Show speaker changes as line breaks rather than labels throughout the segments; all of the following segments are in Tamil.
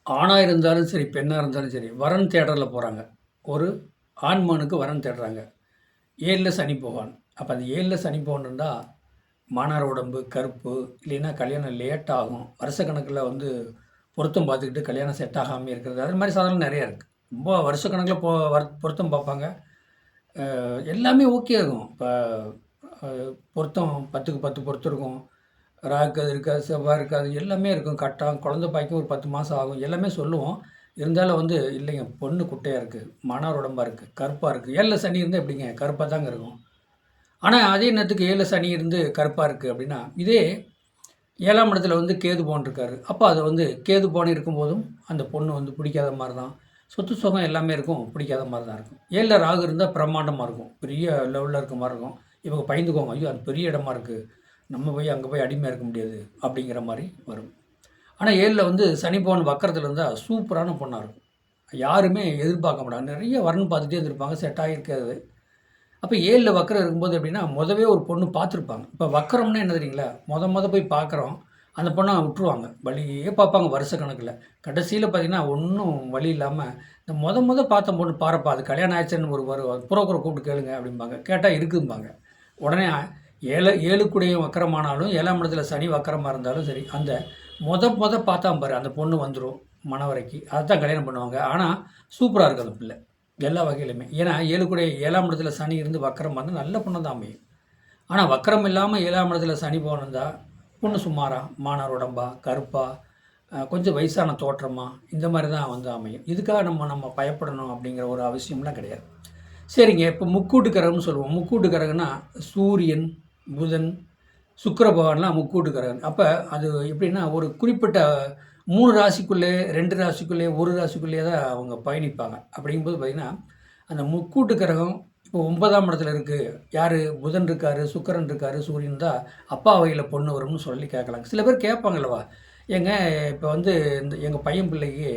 ஆணா இருந்தாலும் சரி, பெண்ணா இருந்தாலும் சரி, வரன் தேடல்ல போறாங்க. ஒரு ஆண்மகனுக்கு வரன் தேடுறாங்க. 7ல சனி பகவான். அப்ப அந்த 7ல சனி பகவான் இருந்தா, மானார் உடம்பு, கருப்பு, இல்லைன்னா கல்யாணம் லேட் ஆகும். வருஷக்கணக்குல வந்து பொருத்தம் பார்த்துக்கிட்டு கல்யாணம் செட் ஆகாமயே இருக்கிறது. அது மாரி சாதனம் நெறைய இருக்கு. ரொம்ப வருஷக்கணக்குல பொருத்தம் பார்ப்பாங்க. எல்லாமே ஓகே ஆகும். இப்ப அ பொருத்தம் 10க்கு 10 பொருத்தம் இருக்கும். ராகு இருக்காது, செவ்வாய் இருக்காது, எல்லாமே இருக்கும். கரெக்ட்டா குழந்தை பாய்க்க ஒரு 10 மாசம் ஆகும். எல்லாமே சொல்லுவோம். இருந்தாலும் வந்து இல்லைங்க பொண்ணு குட்டையா இருக்கு. மணார் உடம்பா இருக்கு. கருப்பா இருக்கு. 7ல சனி இருந்தா எப்படிங்க? கருப்பா தாங்க இருக்கும். ஆனா அதே நேரத்துக்கு 7ல சனி இருந்து கருப்பா இருக்கு அப்படின்னா, இதே 7ஆம் இடத்துல வந்து கேது பகவான் இருக்காரு. அப்ப அது வந்து கேது பகவான் இருக்கும்போதும், அந்த பொண்ணு வந்து பிடிக்காத மாரி தான். சொத்து சுகம் எல்லாமே இருக்கும். பிடிக்காத மாரி தான் இருக்கும். 7ல ராகு இருந்தா பிரம்மாண்டமா இருக்கும். பெரிய லெவல்ல இருக்க மாரி இருக்கும். இவங்க பயந்துக்குவாங்க. ஐயோ! அது பெரிய இடமா இருக்கு. நம்ம போய் அங்க போய் அடிமையா இருக்க முடியாது. அப்படிங்கிற மாரி வரும். ஆனா 7ல வந்து சனி பகவான் வக்கரத்துல இருந்தா சூப்பரான பொண்ணா இருக்கும். யாருமே எதிர்பார்க்க மாட்டாங்க. நெறைய வரன் பார்த்துட்டே இருந்திருப்பாங்க. செட் ஆகியிருக்காது. அப்ப 7ல வக்கரம் இருக்கும்போது எப்படின்னா, மொதவே ஒரு பொண்ணு பார்த்துருப்பாங்க. இப்ப வக்கரம்னா என்ன தெரியுங்களா? மொத போய் பார்க்குறோம். அந்த பொண்ண விட்டுருவாங்க. வழியே பார்ப்பாங்க வருஷக்கணக்குல. கடைசியில பார்த்தீங்கன்னா, ஒண்ணும் வழி இல்லாம, இந்த மொத பார்த்த பொண்ணு பாருப்பா, அது கல்யாணம் ஆயிடுச்சுன்னு ஒரு புரோக்கர கூப்பிட்டு கேளுங்க அப்படிம்பாங்க. கேட்டா இருக்கும்பாங்க. உடனே 7 கூடயும் வக்கரமானாலும், 7ஆம் இடத்துல சனி வக்கரமா இருந்தாலும் சரி, அந்த மொத பார்த்தான் பாரு, அந்த பொண்ணு வந்துரும் மணவறைக்கு. அதத்தான் கல்யாணம் பண்ணுவாங்க. ஆனா, சூப்பரா இருக்கும் அந்த பிள்ளை. எல்லா வகையிலுமே. ஏன்னா 7 கூட 7ஆம் இடத்துல சனி இருந்து வக்கரமா இருந்தா நல்ல பொண்ணா தான் அமையும். ஆனா வக்கரம் இல்லாம 7ஆம் இடத்துல சனி பகவான் இருந்தா, பொண்ணு சுமாரா, மானார் உடம்பா, கருப்பா, கொஞ்சம் வயசான தோற்றமா, இந்த மாரி தான் வந்து அமையும். இதுக்காக நம்ம நம்ம பயப்படணும் அப்படிங்கிற ஒரு அவசியம்லாம் கிடையாது. சரிங்க. இப்ப முக்கூட்டு கிரகம்னு சொல்லுவோம். முக்கூட்டு கிரகம்னா சூரியன், புதன், சுக்கிர பகவான்லாம் முக்கூட்டு கிரகம். அப்ப அது எப்படின்னா, ஒரு குறிப்பிட்ட 3 ராசிக்குள்ளே, 2 ராசிக்குள்ளே, 1 ராசிக்குள்ளேயே தான் அவங்க பயணிப்பாங்க. அப்படிங்கும்போது பார்த்தீங்கன்னா, அந்த முக்கூட்டு கிரகம் இப்போ 9ஆம் இடத்துல இருக்கு. யாரு? புதன் இருக்காரு, சுக்கிரன் இருக்காரு, சூரியன் தான் அப்பா வகையில பொண்ணு வரும்னு சொல்லி கேட்கலாம். சில பேர் கேட்பாங்க அல்லவா? ஏங்க இப்ப வந்து இந்த எங்க பையன் பிள்ளைக்கு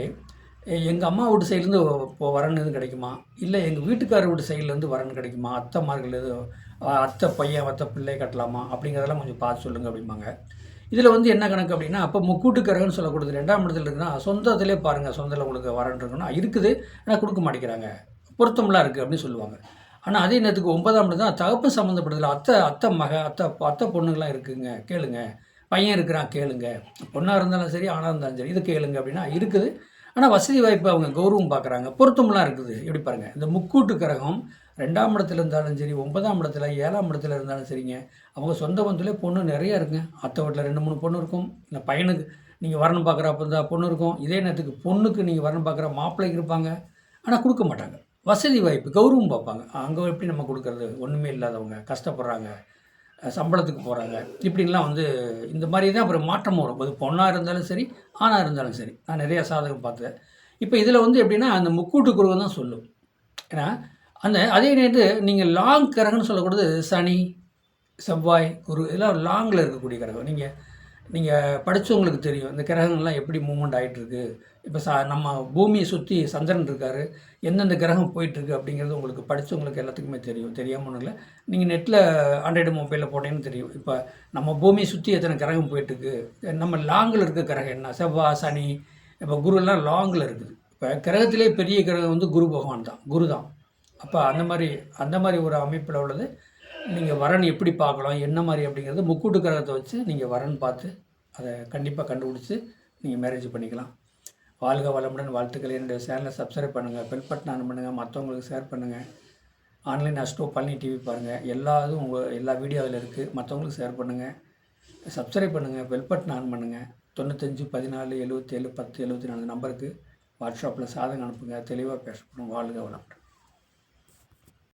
எங்க அம்மா வீட்டு சைட்லேருந்து இப்போ வரன் எதுவும் கிடைக்குமா? இல்ல எங்க வீட்டுக்காரர் வீட்டு சைட்லேருந்து வரன் கிடைக்குமா? அத்தைமார்கள் எதுவும் அத்தை பையன், அத்தை பிள்ளை கட்டலாமா? அப்படிங்கிறதெல்லாம் கொஞ்சம் பார்த்து சொல்லுங்க அப்படிம்பாங்க. இதில வந்து என்ன கணக்கு அப்படின்னா, அப்போ முக்கூட்டு கிரகம்னு சொல்லக்கூடியது 2ஆம் இடத்துல இருக்குன்னா, சொந்தத்திலே பாருங்க. சொந்தத்தில உங்களுக்கு வரன் இருக்குன்னா இருக்குது. ஆனா குடுக்க மாட்டேங்கிறாங்க. பொருத்தம்லாம் இருக்கு அப்படின்னு சொல்லுவாங்க. ஆனா அதே நேரத்துக்கு 9ஆம் இடம் தான் தகப்பன் சம்மந்தப்பட்டதில அத்தை அத்தை மக, அத்தை அத்தை பொண்ணுங்கலாம் இருக்குங்க. கேளுங்க. பையன் இருக்கிறான் கேளுங்க. பொண்ணா இருந்தாலும் சரி, ஆணா இருந்தாலும் சரி. இது கேளுங்க அப்படின்னா இருக்குது. ஆனா வசதி வாய்ப்பு அவங்க கௌரவம் பார்க்குறாங்க. பொருத்தம்லாம் இருக்குது. எப்படி பாருங்க. இந்த முக்கூட்டு கிரகம் 2ஆம் இடத்துல இருந்தாலும் சரி, 9ஆம் இடத்துல, 7ஆம் இடத்துல இருந்தாலும் சரிங்க. அவங்க சொந்த பந்தத்திலே பொண்ணு நெறைய இருக்குங்க. அத்தை வீட்ல 2, 3 பொண்ணு இருக்கும். இந்த பையனுக்கு நீங்க வரன் பார்க்குறப்ப இருந்தா பொண்ணு இருக்கும். இதே நேரத்துக்கு பொண்ணுக்கு நீங்க வரன் பார்க்குற மாப்பிள்ளைக்கு இருப்பாங்க. ஆனா குடுக்க மாட்டாங்க. வசதி வாய்ப்பு, கௌரவம் பார்ப்பாங்க. அங்க எப்படி நம்ம குடுக்குறது? ஒண்ணுமே இல்லாதவங்க, கஷ்டப்படுறாங்க, சம்பளத்துக்கு போறாங்க. இப்படின்லாம் வந்து இந்த மாரி தான் அப்புறம் மாற்றம் வரும். அது பொண்ணா இருந்தாலும் சரி, ஆணா இருந்தாலும் சரி. நான் நெறைய சாதகம் பார்த்தேன். இப்ப இதில வந்து எப்படின்னா, அந்த முக்கூட்டு குருவம் தான் சொல்லும். ஏன்னா, அந்த அதே நேரத்து நீங்க லாங் கிரகம்னு சொல்லக்கூடியது சனி, செவ்வாய், குரு இதெல்லாம் லாங்ல இருக்கக்கூடிய கிரகம். நீங்க நீங்க படிச்சவங்களுக்கு தெரியும். இந்த கிரகங்கள்லாம் எப்படி மூவ்மெண்ட் ஆயிட்டுருக்கு. இப்ப நம்ம பூமிய சுத்தி சந்திரன் இருக்காரு. எந்தெந்த கிரகம் போயிட்டுருக்கு அப்படிங்கிறது உங்களுக்கு படிச்சவங்களுக்கு எல்லாத்துக்குமே தெரியும். தெரியாம ஒண்ணும் இல்ல. நீங்க நெட்ல ஆண்ட்ராய்டு மொபைல்ல போட்டீங்கன்னு தெரியும். இப்ப நம்ம பூமிய சுத்தி எத்தன கிரகம் போயிட்டுருக்கு. நம்ம லாங்ல இருக்க கிரகம் என்ன? செவ்வாய், சனி, இப்ப குருலாம் லாங்ல இருக்குது. இப்ப கிரகத்திலேயே பெரிய கிரகம் வந்து குரு பகவான் தான். குரு தான். அப்ப அந்த மாரி ஒரு அமைப்பில உள்ளது. நீங்க வரன் எப்படி பார்க்கலாம்? என்ன மாரி அப்படிங்கிறது முக்கூட்டு கிரகத்த வச்சு நீங்க வரன் பார்த்து, அத கண்டிப்பா கண்டுபிடிச்சு நீங்க மேரேஜ் பண்ணிக்கலாம். வாழ்க வளமுடன் வாழ்த்துக்கள். என்னுடைய சேனல சப்ஸ்கிரைப் பண்ணுங்க. பெல் பட்டன் ஆன் பண்ணுங்க. மத்தவங்களுக்கு ஷேர் பண்ணுங்க. ஆன்லைன் அஸ்ட்ரோ பழனி டிவி பாருங்க. எல்லா இதுவும் எல்லா வீடியோ அதில இருக்கு. மத்தவங்களுக்கு ஷேர் பண்ணுங்க. சப்ஸ்கிரைப் பண்ணுங்க. பெல் பட்டன் ஆன் பண்ணுங்க. 95 14 77 10 74 நம்பருக்கு வாட்ஸ்அப்ல சாதகம் அனுப்புங்க. தெளிவா பேசப்படும். வாழ்க வளமுடன்.